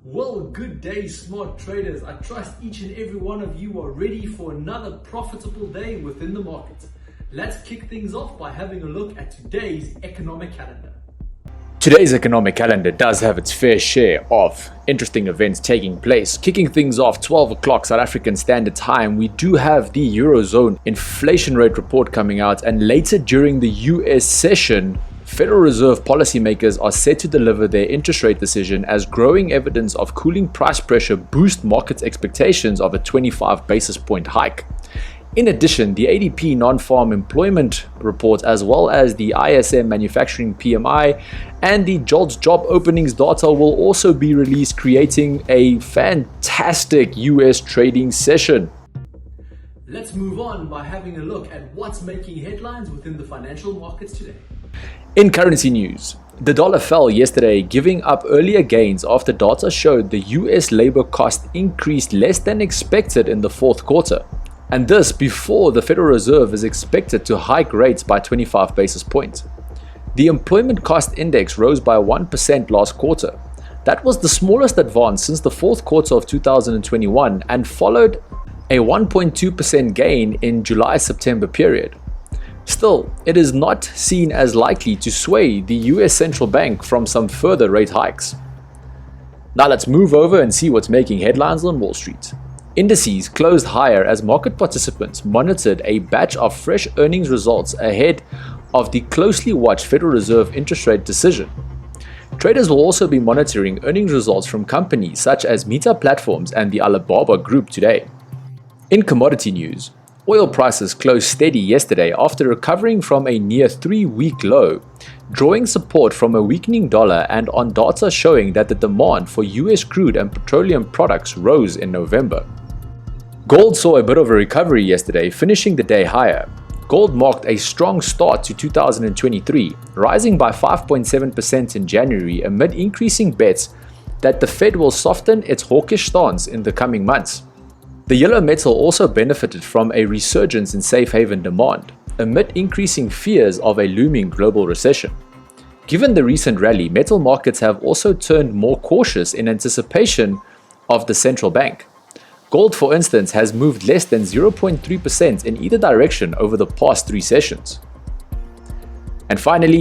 Well, good day, smart traders. I trust each and every one of you are ready for another profitable day within the market. Let's kick things off by having a look at today's economic calendar. Today's economic calendar does have its fair share of interesting events taking place. Kicking things off 12 o'clock South African Standard Time, we do have the Eurozone inflation rate report coming out, and later during the US session, Federal Reserve policymakers are set to deliver their interest rate decision as growing evidence of cooling price pressure boost market expectations of a 25 basis point hike. In addition, the ADP non-farm employment report, as well as the ISM manufacturing PMI and the JOLTS job openings data will also be released, creating a fantastic US trading session. Let's move on by having a look at what's making headlines within the financial markets today. In currency news, the dollar fell yesterday, giving up earlier gains after data showed the US labor cost increased less than expected in the fourth quarter. And this before the Federal Reserve is expected to hike rates by 25 basis points. The employment cost index rose by 1% last quarter. That was the smallest advance since the fourth quarter of 2021 and followed a 1.2% gain in July-September period. Still, it is not seen as likely to sway the US central bank from some further rate hikes. Now let's move over and see what's making headlines on Wall Street. Indices closed higher as market participants monitored a batch of fresh earnings results ahead of the closely watched Federal Reserve interest rate decision. Traders will also be monitoring earnings results from companies such as Meta Platforms and the Alibaba Group today. In commodity news, oil prices closed steady yesterday after recovering from a near 3-week low, drawing support from a weakening dollar and on data showing that the demand for US crude and petroleum products rose in November. Gold saw a bit of a recovery yesterday, finishing the day higher. Gold marked a strong start to 2023, rising by 5.7% in January amid increasing bets that the Fed will soften its hawkish stance in the coming months. The yellow metal also benefited from a resurgence in safe haven demand, amid increasing fears of a looming global recession. Given the recent rally, metal markets have also turned more cautious in anticipation of the central bank. Gold, for instance, has moved less than 0.3% in either direction over the past 3 sessions. And finally,